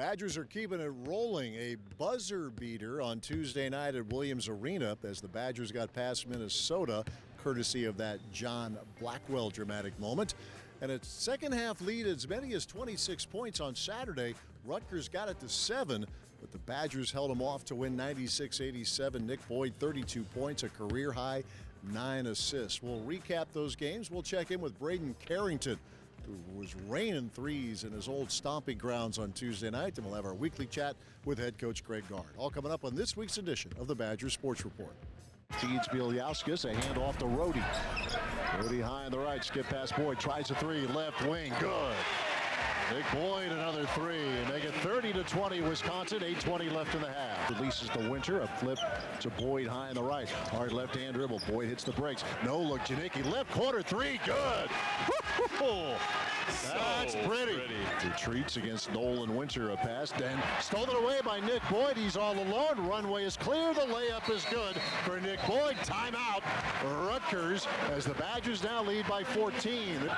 Badgers are keeping it rolling. A buzzer beater on Tuesday night at Williams Arena as the Badgers got past Minnesota, courtesy of that John Blackwell dramatic moment. And a second half lead as many as 26 points on Saturday. Rutgers got it to 7, but the Badgers held them off to win 96-87. Nick Boyd, 32 points, a career high, 9 assists. We'll recap those games. We'll check in with Braden Carrington, who was raining threes in his old stomping grounds on Tuesday night. And we'll have our weekly chat with head coach Greg Gard. All coming up on this week's edition of the Badgers Sports Report. Feeds Bielyauskas, a handoff to Rhodey. Rhodey high on the right, skip past Boyd, tries a three, left wing, good. Nick Boyd, another three. Make it 30-20 Wisconsin, 8:20 left in the half. Releases to Winter, a flip to Boyd high on the right. Hard left-hand dribble, Boyd hits the brakes. No look, Janicki, left corner three, good. That's pretty. Retreats against Nolan Winter, a pass, then stolen away by Nick Boyd. He's all alone. Runway is clear. The layup is good for Nick Boyd. Timeout. Rutgers as the Badgers now lead by 14.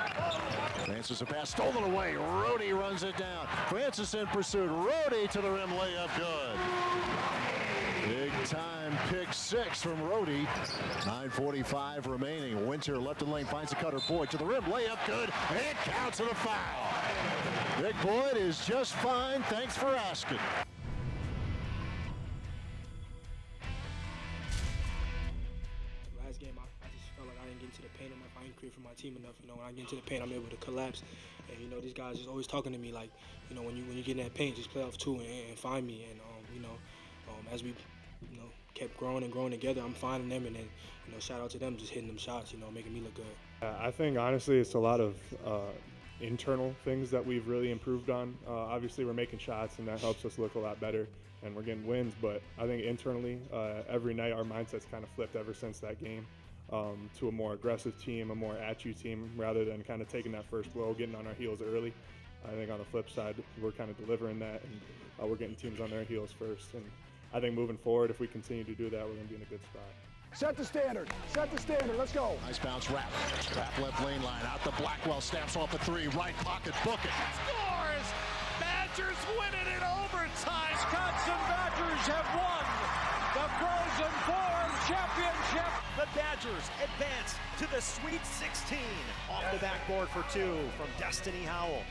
Francis a pass stolen away. Rhodey runs it down. Francis in pursuit. Rhodey to the rim. Layup good. Big time pick 6 from Rhodey. 9:45 remaining. Winter left in lane finds a cutter. Boyd to the rim. Layup good. And it counts as a foul. Nick Boyd is just fine. Thanks for asking. Last game, I just felt like I didn't get into the paint enough. I didn't create for my team enough. When I get into the paint, I'm able to collapse. And these guys just always talking to me like, when you get in that paint, just play off two and find me. And as we kept growing and growing together, I'm finding them, and then shout out to them just hitting them shots, making me look good. I think honestly it's a lot of internal things that we've really improved on. Obviously we're making shots and that helps us look a lot better and we're getting wins, but I think internally every night our mindset's kind of flipped ever since that game to a more aggressive team, a more at-you team, rather than kind of taking that first blow, getting on our heels early. I think on the flip side we're kind of delivering that, and we're getting teams on their heels first. And I think moving forward, if we continue to do that, we're going to be in a good spot. Set the standard. Set the standard. Let's go. Nice bounce, Rapp. Rapp left lane line. Out to Blackwell. Snaps off a three. Right pocket. Book it. Scores! Badgers win it in overtime. Wisconsin Badgers have won the Frozen Four championship. The Badgers advance to the Sweet 16. Off the backboard for two from Destiny Howell.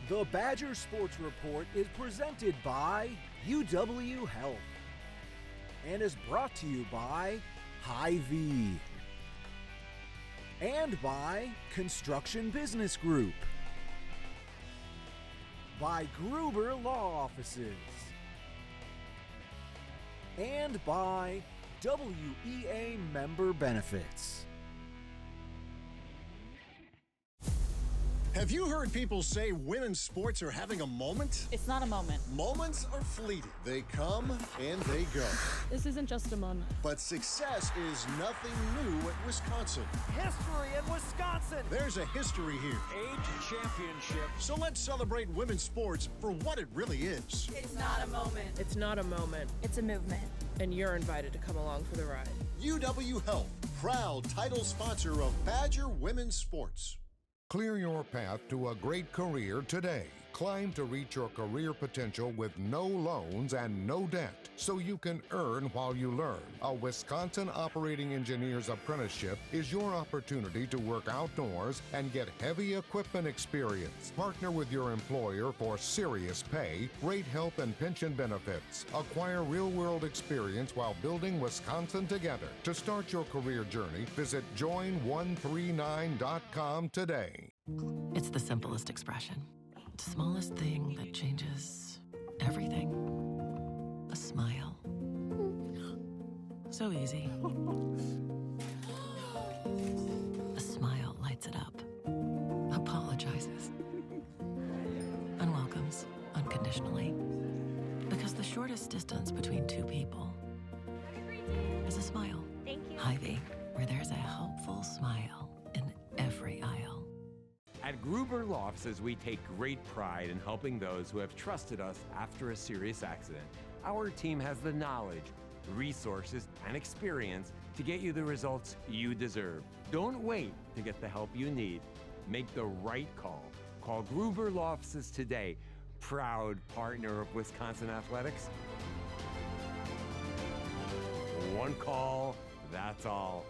The Badger Sports Report is presented by UW Health and is brought to you by Hy-Vee and by Construction Business Group, by Gruber Law Offices, and by WEA Member Benefits. Have you heard people say women's sports are having a moment? It's not a moment. Moments are fleeting. They come and they go. This isn't just a moment. But success is nothing new at Wisconsin. History in Wisconsin. There's a history here. Age championship. So let's celebrate women's sports for what it really is. It's not a moment. It's not a moment. It's a movement. And you're invited to come along for the ride. UW Health, proud title sponsor of Badger Women's Sports. Clear your path to a great career today. Climb to reach your career potential with no loans and no debt, so you can earn while you learn. A Wisconsin Operating Engineer's Apprenticeship is your opportunity to work outdoors and get heavy equipment experience. Partner with your employer for serious pay, great health and pension benefits. Acquire real-world experience while building Wisconsin together. To start your career journey, visit join139.com today. It's the simplest expression. The smallest thing that changes everything. A smile. So easy. A smile lights it up. Apologizes. And welcomes unconditionally. Because the shortest distance between two people is a smile. Thank you. Hy-Vee, where there's a helpful smile in every aisle. At Gruber Law Offices, we take great pride in helping those who have trusted us after a serious accident. Our team has the knowledge, resources, and experience to get you the results you deserve. Don't wait to get the help you need. Make the right call. Call Gruber Law Offices today, proud partner of Wisconsin Athletics. One call, that's all.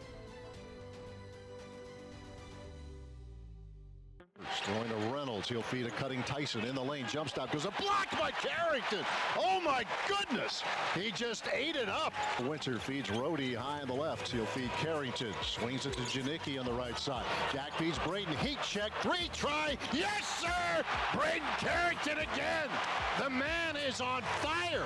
Throwing to Reynolds. He'll feed a cutting Tyson in the lane. Jump stop. Goes a block by Carrington. Oh, my goodness. He just ate it up. Winter feeds Rhodey high on the left. He'll feed Carrington. Swings it to Janicki on the right side. Jack feeds Braden. Heat check. 3 try. Yes, sir. Braden Carrington again. The man is on fire.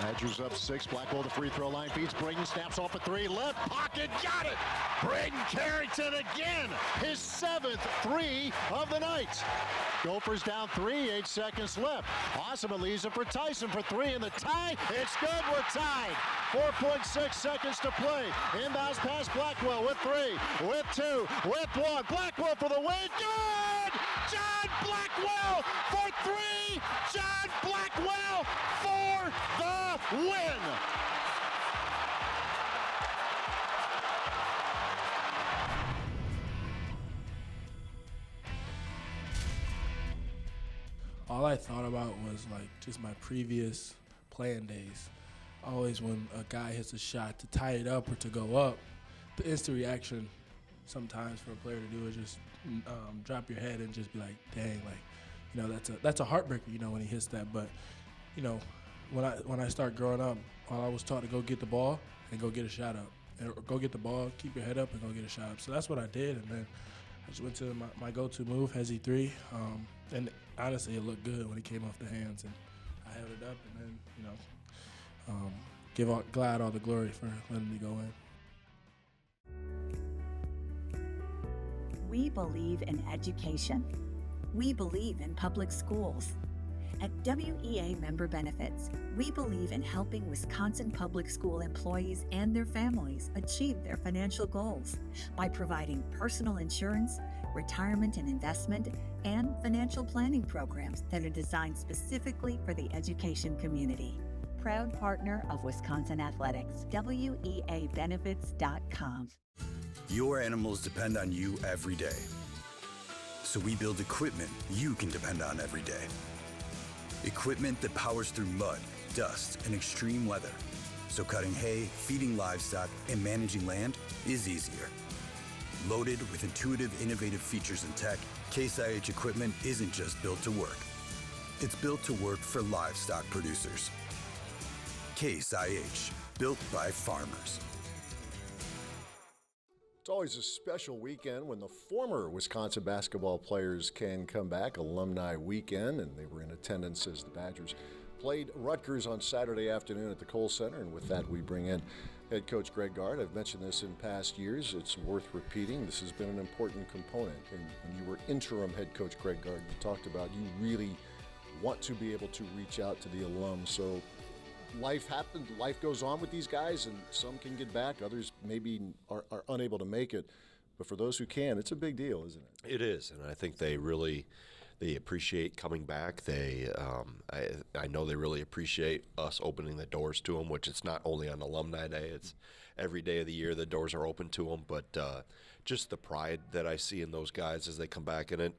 Badgers up 6. Blackwell to free throw line. Feeds Braden. Snaps off a 3. Left pocket. Got it. Braden Carrington again. His 7th 3 of the night. Gophers down 3, 8 seconds left. Awesome leaves it for Tyson for 3 in the tie. It's good. We're tied. 4.6 seconds to play. Inbounds pass Blackwell with 3, with 2, with 1. Blackwell for the win. Good! John Blackwell for 3. John Blackwell for the win. All I thought about was like just my previous playing days. Always when a guy hits a shot to tie it up or to go up, the instant reaction sometimes for a player to do is just drop your head and just be like, dang, like, you know, that's a heartbreaker, you know, when he hits that. But, you know, when I start growing up, I was taught to go get the ball and go get a shot up. Or go get the ball, keep your head up, and go get a shot up. So that's what I did, and then I just went to my go-to move, Hezzy 3, and honestly, it looked good when he came off the hands, and I held it up, and then, you know, give Glad all the glory for letting me go in. We believe in education. We believe in public schools. At WEA Member Benefits, we believe in helping Wisconsin public school employees and their families achieve their financial goals by providing personal insurance, retirement and investment, and financial planning programs that are designed specifically for the education community. Proud partner of Wisconsin Athletics, WEAbenefits.com. Your animals depend on you every day. So we build equipment you can depend on every day. Equipment that powers through mud, dust, and extreme weather. So cutting hay, feeding livestock, and managing land is easier. Loaded with intuitive, innovative features and tech, Case IH equipment isn't just built to work. It's built to work for livestock producers. Case IH, built by farmers. It's always a special weekend when the former Wisconsin basketball players can come back, alumni weekend, and they were in attendance as the Badgers played Rutgers on Saturday afternoon at the Kohl Center. And with that, we bring in head coach Greg Gard. I've mentioned this in past years. It's worth repeating. This has been an important component. And when you were interim head coach Greg Gard, you talked about you really want to be able to reach out to the alums. So life happens, life goes on with these guys, and some can get back, others maybe are unable to make it. But for those who can, it's a big deal, isn't it? It is, and I think they appreciate coming back. I know they really appreciate us opening the doors to them, which it's not only on Alumni Day, it's every day of the year the doors are open to them. But just the pride that I see in those guys as they come back, and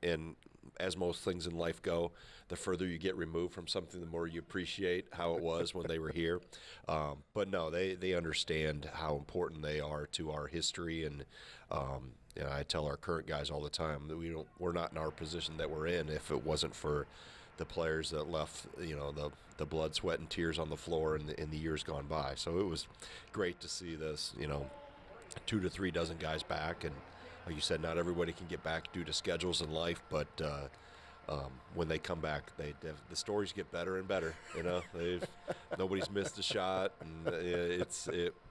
as most things in life go, the further you get removed from something, the more you appreciate how it was when they were here. But no, they understand how important they are to our history, and I tell our current guys all the time that we're not in our position that we're in if it wasn't for the players that left, the blood, sweat, and tears on the floor in the years gone by. So it was great to see this, 2 to 3 dozen guys back, and like you said, not everybody can get back due to schedules and life, but when they come back, the stories get better and better. Nobody's missed a shot, and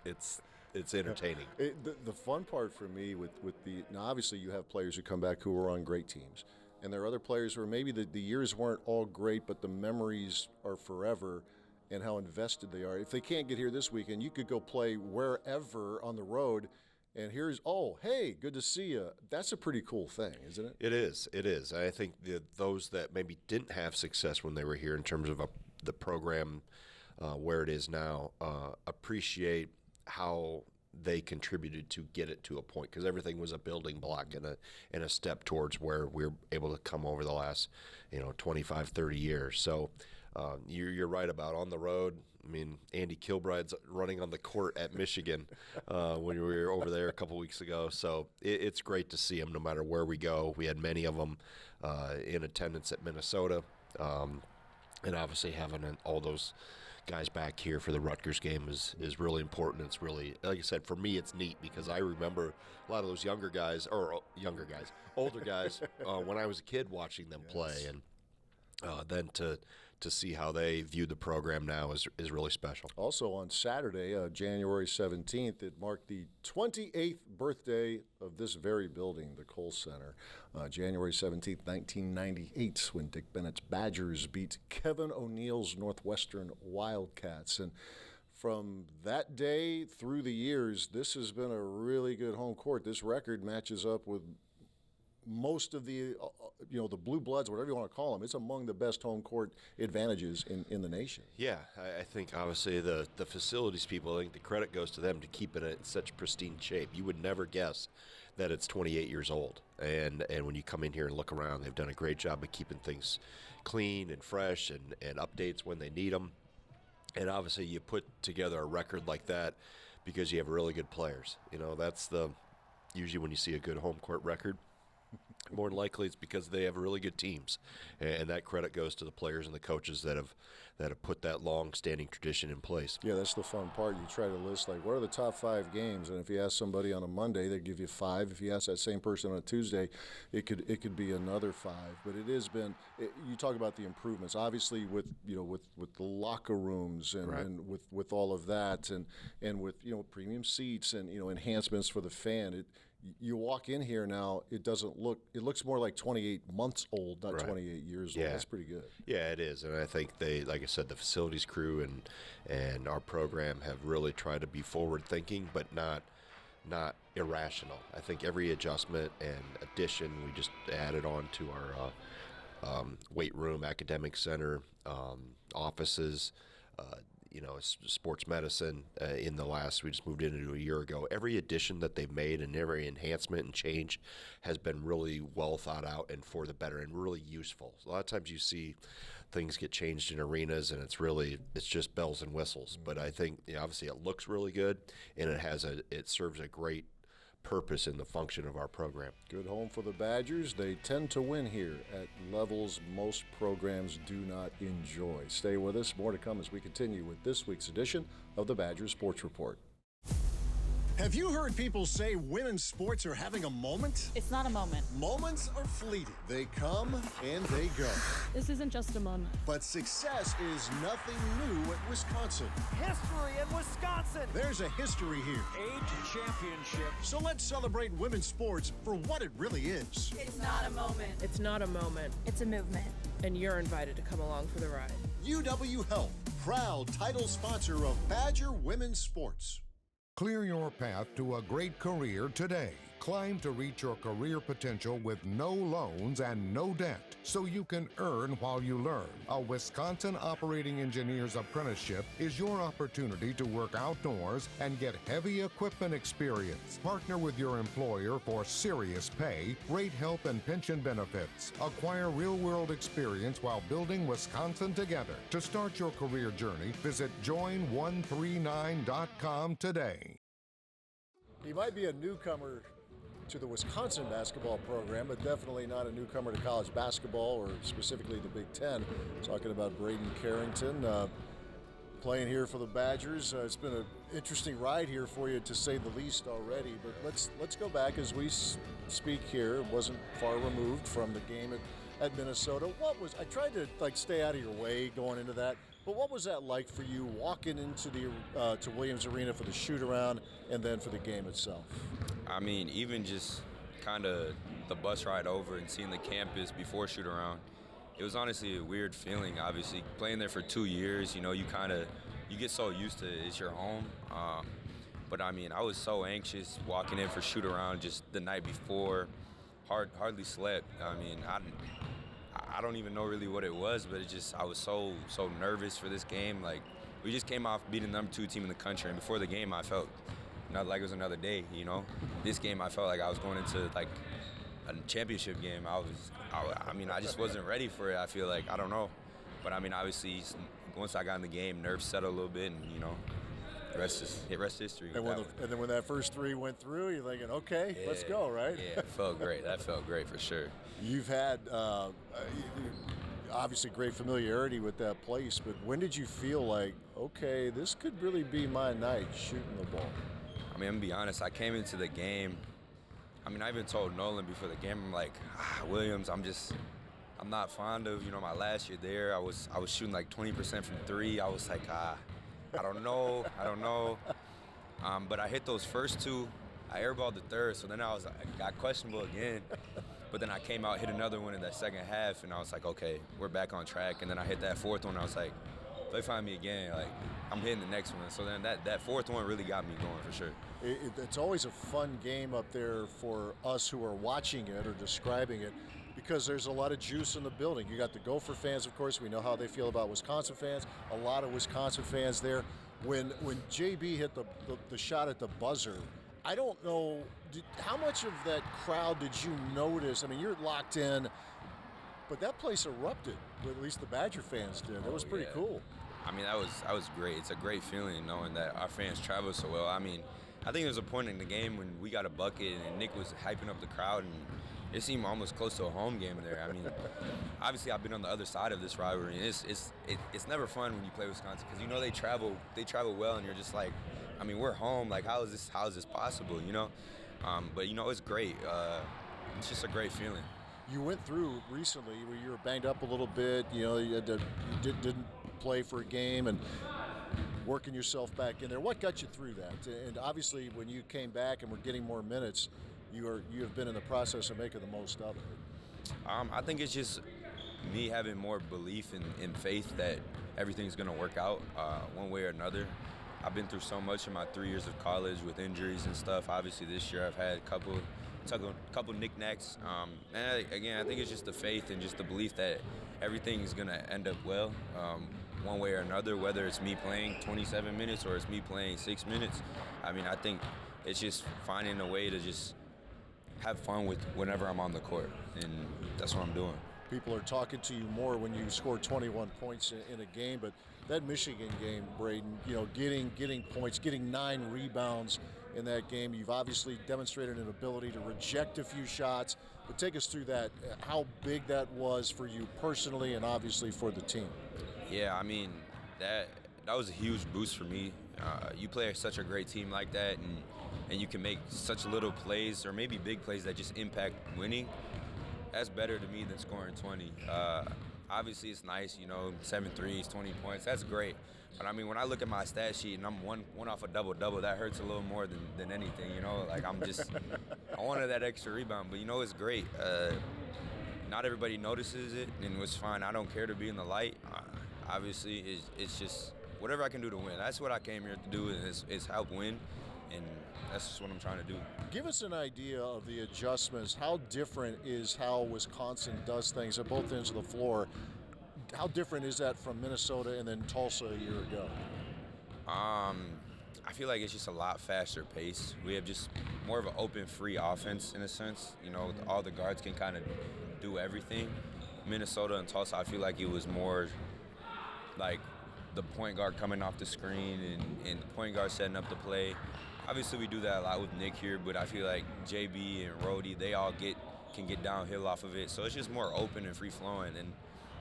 it's entertaining. The fun part for me with now obviously you have players who come back who are on great teams, and there are other players where maybe the years weren't all great, but the memories are forever, and how invested they are. If they can't get here this weekend, you could go play wherever on the road. And here's, hey, good to see you. That's a pretty cool thing, isn't it? It is. I think those that maybe didn't have success when they were here in terms of the program where it is now, appreciate how they contributed to get it to a point, because everything was a building block and a step towards where we're able to come over the last 25, 30 years. So you're right about on the road. I mean, Andy Kilbride's running on the court at Michigan when we were over there a couple weeks ago. So it's great to see them no matter where we go. We had many of them in attendance at Minnesota, and obviously having all those guys back here for the Rutgers game is really important. It's really, like I said, for me it's neat because I remember a lot of those older guys when I was a kid watching them play, and then to see how they view the program now is really special. Also on Saturday, January 17th, it marked the 28th birthday of this very building, the Kohl Center. January 17th, 1998, when Dick Bennett's Badgers beat Kevin O'Neill's Northwestern Wildcats. And from that day through the years, this has been a really good home court. This record matches up with most of the, the blue bloods, whatever you want to call them. It's among the best home court advantages in the nation. Yeah, I think obviously the facilities people, I think the credit goes to them to keep it in such pristine shape. You would never guess that it's 28 years old. And when you come in here and look around, they've done a great job of keeping things clean and fresh and updates when they need them. And obviously you put together a record like that because you have really good players. That's usually when you see a good home court record, more than likely it's because they have really good teams, and that credit goes to the players and the coaches that have put that long-standing tradition in place. Yeah, that's the fun part. You try to list, like, what are the top 5 games, and if you ask somebody on a Monday, they give you 5. If you ask that same person on a Tuesday, it could be another 5. But it has been. You talk about the improvements, obviously with the locker rooms and, right, and with all of that, and with premium seats and enhancements for the fan. You walk in here now, it looks more like 28 months old, not right, 28 years yeah, old. That's pretty good. Yeah, it is. And I think like I said, the facilities crew and our program have really tried to be forward thinking, but not irrational. I think every adjustment and addition we just added on to our weight room, academic center, offices, sports medicine we just moved into a year ago. Every addition that they've made and every enhancement and change has been really well thought out and for the better and really useful. So a lot of times you see things get changed in arenas and it's just bells and whistles. But I think obviously it looks really good and it serves a great purpose in the function of our program. Good home for the Badgers. They tend to win here at levels most programs do not enjoy. Stay with us. More to come as we continue with this week's edition of the Badgers Sports Report. Have you heard people say women's sports are having a moment? It's not a moment. Moments are fleeting. They come and they go. This isn't just a moment. But success is nothing new at Wisconsin. History in Wisconsin. There's a history here. 8 championships. So let's celebrate women's sports for what it really is. It's not a moment. It's not a moment. It's a movement. And you're invited to come along for the ride. UW Health, proud title sponsor of Badger Women's Sports. Clear your path to a great career today. Climb to reach your career potential with no loans and no debt, so you can earn while you learn. A Wisconsin Operating Engineer's Apprenticeship is your opportunity to work outdoors and get heavy equipment experience. Partner with your employer for serious pay, great health and pension benefits. Acquire real-world experience while building Wisconsin together. To start your career journey, visit join139.com today. He might be a newcomer to the Wisconsin basketball program, but definitely not a newcomer to college basketball or specifically the Big Ten. Talking about Braeden Carrington playing here for the Badgers. It's been an interesting ride here for you, to say the least, already. But let's go back as we speak here. It wasn't far removed from the game at Minnesota. I tried to stay out of your way going into that. But what was that like for you walking into to Williams Arena for the shoot-around and then for the game itself? I mean, even just kind of the bus ride over and seeing the campus before shoot-around, it was honestly a weird feeling. Obviously, playing there for 2 years, you get so used to it's your home. But, I mean, I was so anxious walking in for shoot-around just the night before, hardly slept. I mean, I don't even know really what it was, but I was so nervous for this game. Like, we just came off beating the #2 team in the country, and before the game, I felt not like it was another day. You know, this game, I felt like I was going into like a championship game. I mean, I just wasn't ready for it. I feel like, I don't know, but I mean, obviously, once I got in the game, nerves settled a little bit, and you know, the rest is history. And then when that first 3 went through, you're thinking, okay, yeah, let's go, right? Yeah, it felt great. That felt great for sure. You've had obviously great familiarity with that place, but when did you feel like, okay, this could really be my night shooting the ball? I mean, I'm gonna be honest, I came into the game, I mean, I even told Nolan before the game, I'm like, Williams, I'm not fond of, you know, my last year there. I was shooting like 20% from 3. I was like, I don't know. But I hit those first 2. I airballed the third, so then I got questionable again. But then I came out, hit another one in that second half, and I was like, okay, we're back on track. And then I hit that fourth one. I was like, if they find me again, like, I'm hitting the next one. So then that fourth one really got me going for sure. It's always a fun game up there for us who are watching it or describing it, because there's a lot of juice in the building. You got the Gopher fans, of course. We know how they feel about Wisconsin fans. A lot of Wisconsin fans there. When JB hit the shot at the buzzer, I don't know, how much of that crowd did you notice? I mean, you're locked in, but that place erupted. Or at least the Badger fans did. That was pretty cool. I mean, that was great. It's a great feeling knowing that our fans travel so well. I mean, I think there was a point in the game when we got a bucket and Nick was hyping up the crowd, and it seemed almost close to a home game there. I mean, obviously I've been on the other side of this rivalry, and it's never fun when you play Wisconsin, because you know they travel well, and you're just like, I mean, we're home. Like, how is this possible? You know, but you know, it's great. It's just a great feeling. You went through recently where you were banged up a little bit. You know, you didn't play for a game and working yourself back in there. What got you through that? And obviously, when you came back and were getting more minutes, you have been in the process of making the most of it. I think it's just me having more belief and faith that everything's going to work out one way or another. I've been through so much in my 3 years of college with injuries and stuff. Obviously, this year I've had a couple knickknacks. And again, I think it's just the faith and just the belief that everything is going to end up well one way or another, whether it's me playing 27 minutes or it's me playing 6 minutes. I mean, I think it's just finding a way to just have fun with whenever I'm on the court, and that's what I'm doing. People are talking to you more when you score 21 points in a game, but that Michigan game, Braden, you know, getting points, getting 9 rebounds in that game, you've obviously demonstrated an ability to reject a few shots, but take us through that, how big that was for you personally and obviously for the team. Yeah, I mean, that was a huge boost for me. You play such a great team like that, and you can make such little plays or maybe big plays that just impact winning. That's better to me than scoring 20. Obviously, it's nice, you know, 7 threes, 20 points. That's great. But, I mean, when I look at my stat sheet and I'm one off a double-double, that hurts a little more than anything, you know? Like, I wanted that extra rebound, but, you know, it's great. Not everybody notices it, and it's fine. I don't care to be in the light. Obviously, it's just whatever I can do to win. That's what I came here to do, is help win, and that's just what I'm trying to do. Give us an idea of the adjustments. How different is how Wisconsin does things at both ends of the floor? How different is that from Minnesota and then Tulsa a year ago? I feel like it's just a lot faster pace. We have just more of an open, free offense in a sense. You know, all the guards can kind of do everything. Minnesota and Tulsa, I feel like it was more like the point guard coming off the screen and the point guard setting up the play. Obviously, we do that a lot with Nick here, but I feel like JB and Rhodey, they all can get downhill off of it. So it's just more open and free-flowing. And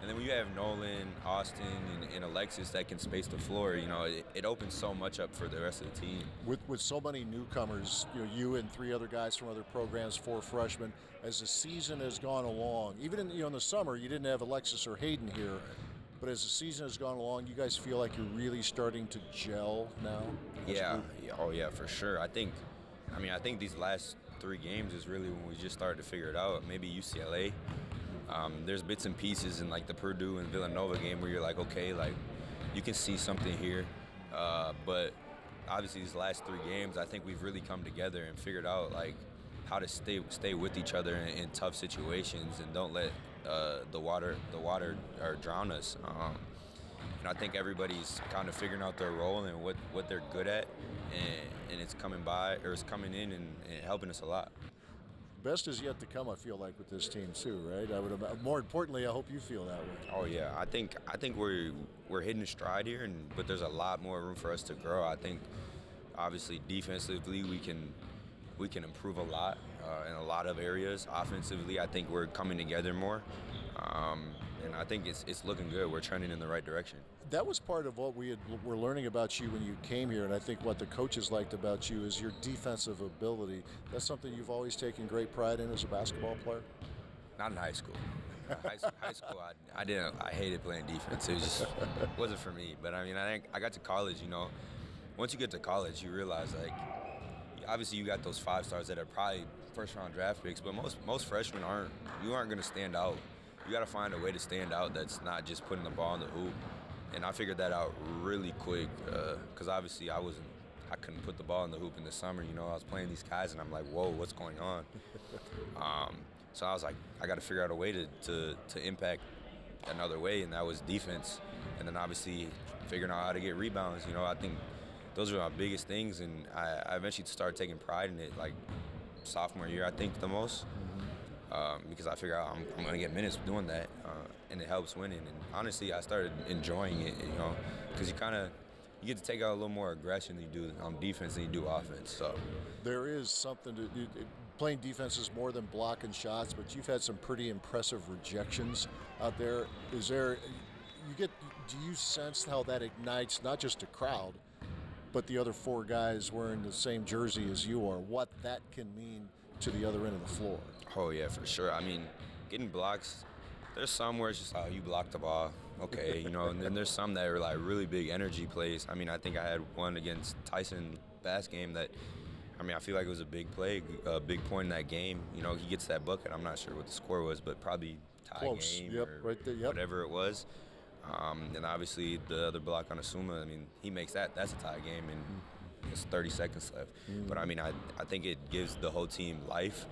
then when you have Nolan, Austin, and Alexis that can space the floor, you know, it opens so much up for the rest of the team. With so many newcomers, you know, you and 3 other guys from other programs, 4 freshmen, as the season has gone along, even in the summer, you didn't have Alexis or Hayden here. But as the season has gone along, you guys feel like you're really starting to gel now? Yeah. Oh, yeah, for sure. I think these last 3 games is really when we just started to figure it out. Maybe UCLA. There's bits and pieces in, like, the Purdue and Villanova game where you're like, okay, like, you can see something here. But obviously these last 3 games, I think we've really come together and figured out, like, how to stay with each other in tough situations and don't let the water or drown us. and I think everybody's kind of figuring out their role and what they're good at, and it's coming in and helping us a lot. Best is yet to come, I feel like, with this team too, right? More importantly, I hope you feel that way. Oh yeah, I think we're hitting a stride here, but there's a lot more room for us to grow. I think obviously defensively we can improve a lot in a lot of areas. Offensively, I think we're coming together more, and I think it's looking good. We're trending in the right direction. That was part of what were learning about you when you came here, and I think what the coaches liked about you is your defensive ability. That's something you've always taken great pride in as a basketball player? Not in high school. High school, I hated playing defense. It wasn't for me. But I mean, I think I got to college, once you get to college, you realize, like, obviously you got those 5 stars that are probably first-round draft picks, but most freshmen aren't going to stand out. You got to find a way to stand out that's not just putting the ball in the hoop. And I figured that out really quick because obviously I couldn't put the ball in the hoop in the summer. I was playing these guys and I'm like, whoa, what's going on? So I was like, I got to figure out a way to impact another way, and that was defense. And then obviously figuring out how to get rebounds. I think those are my biggest things, and I eventually started taking pride in it, like sophomore year, I think, the most. Because I figure out I'm going to get minutes doing that, and it helps winning. And honestly, I started enjoying it, because you get to take out a little more aggression than you do on defense than you do offense. So there is something to playing defense is more than blocking shots, but you've had some pretty impressive rejections out there. Do you sense how that ignites not just a crowd, but the other 4 guys wearing the same jersey as you are, what that can mean to the other end of the floor? Oh, yeah, for sure. I mean, getting blocks, there's some where it's just, oh, you blocked the ball. Okay, and then there's some that are like really big energy plays. I mean, I think I had one against Tyson last game that, I feel like it was a big play, a big point in that game. He gets that bucket. I'm not sure what the score was, but probably tie close. Game yep, or right there, yep. Whatever it was. And obviously the other block on Asuma, he makes that. That's a tie game, and it's 30 seconds left. But I think it gives the whole team life.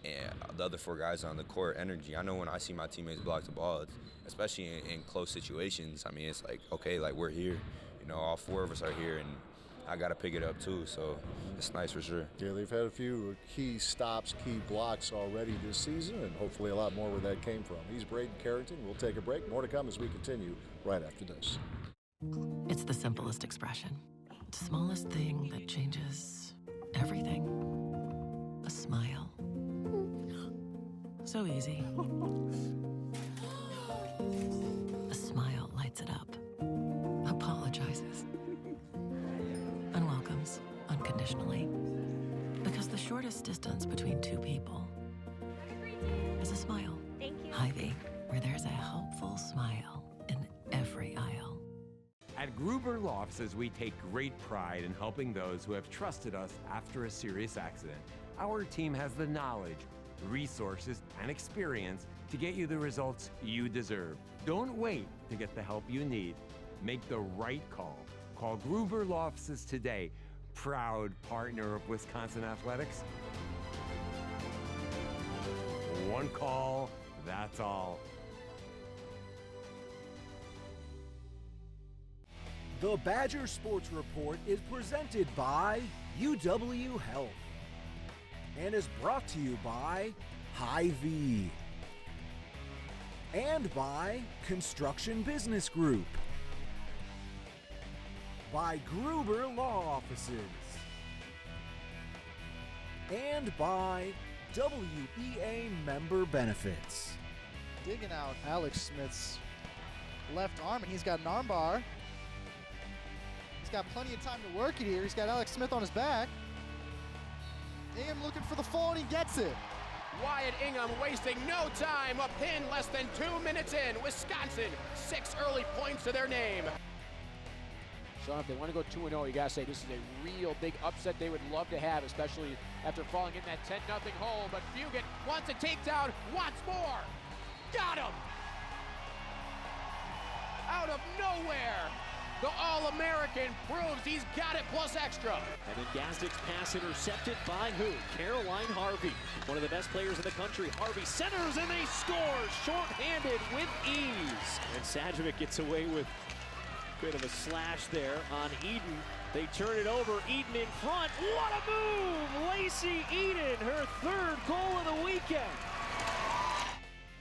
And the other 4 guys on the court energy. I know when I see my teammates block the ball, especially in close situations, it's like, okay, like we're here. All 4 of us are here, and I got to pick it up too. So it's nice for sure. Yeah, they've had a few key stops, key blocks already this season, and hopefully a lot more where that came from. He's Braden Carrington. We'll take a break. More to come as we continue right after this. It's the simplest expression. The smallest thing that changes everything. A smile. So easy. A smile lights it up. Apologizes. Unwelcomes unconditionally. Because the shortest distance between 2 people is a smile. Thank you. Hy-Vee, where there's a helpful smile in every aisle. At Gruber Law Offices, we take great pride in helping those who have trusted us after a serious accident. Our team has the knowledge, resources, and experience to get you the results you deserve. Don't wait to get the help you need. Make the right call. Call Gruber Law Offices today, proud partner of Wisconsin Athletics. One call, that's all. The Badger Sports Report is presented by UW Health and is brought to you by Hy-Vee and by Construction Business Group, by Gruber Law Offices, and by WEA Member Benefits. Digging out Alex Smith's left arm, and he's got an arm bar. He's got plenty of time to work it here. He's got Alex Smith on his back. Ingham looking for the fall, and he gets it. Wyatt Ingham wasting no time. A pin less than 2 minutes in. Wisconsin, 6 early points to their name. Sean, if they want to go 2-0, you got to say this is a real big upset they would love to have, especially after falling in that 10-0 hole. But Fugit wants a takedown, wants more. Got him! Out of nowhere, The All-American proves he's got it plus extra. And then Gazdik's pass intercepted by who? Caroline Harvey, one of the best players in the country. Harvey centers and they score, short-handed with ease. And Sadjovic gets away with a bit of a slash there on Eden. They turn it over, Eden in front. What a move! Lacey Eden, her third goal of the weekend.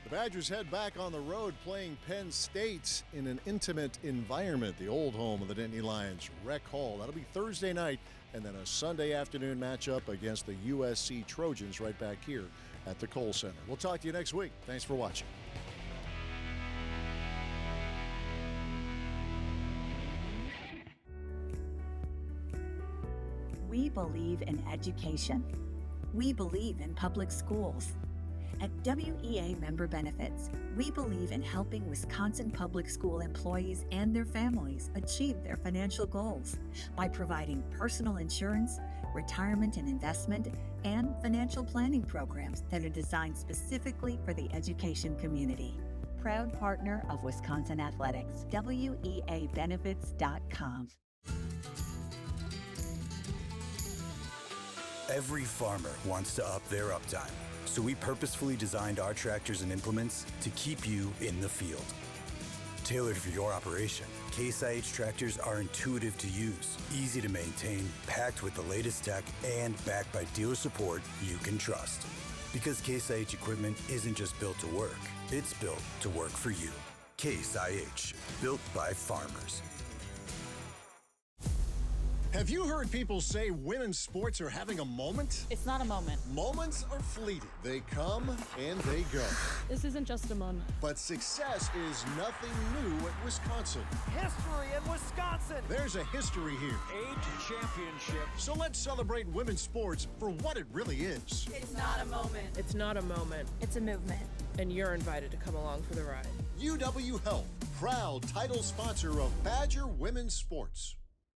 The Badgers head back on the road playing Penn State in an intimate environment, the old home of the Nittany Lions, Rec Hall. That'll be Thursday night, and then a Sunday afternoon matchup against the USC Trojans right back here at the Kohl Center. We'll talk to you next week. Thanks for watching. We believe in education. We believe in public schools. At WEA Member Benefits, we believe in helping Wisconsin public school employees and their families achieve their financial goals by providing personal insurance, retirement and investment, and financial planning programs that are designed specifically for the education community. Proud partner of Wisconsin Athletics, WEAbenefits.com. Every farmer wants to up their uptime, so we purposefully designed our tractors and implements to keep you in the field. Tailored for your operation, Case IH tractors are intuitive to use, easy to maintain, packed with the latest tech, and backed by dealer support you can trust. Because Case IH equipment isn't just built to work, it's built to work for you. Case IH, built by farmers. Have you heard people say women's sports are having a moment? It's not a moment. Moments are fleeting. They come and they go. This isn't just a moment. But success is nothing new at Wisconsin. History in Wisconsin. There's a history here. 8 championships. So let's celebrate women's sports for what it really is. It's not a moment. It's not a moment. It's a movement. And you're invited to come along for the ride. UW Health, proud title sponsor of Badger Women's Sports.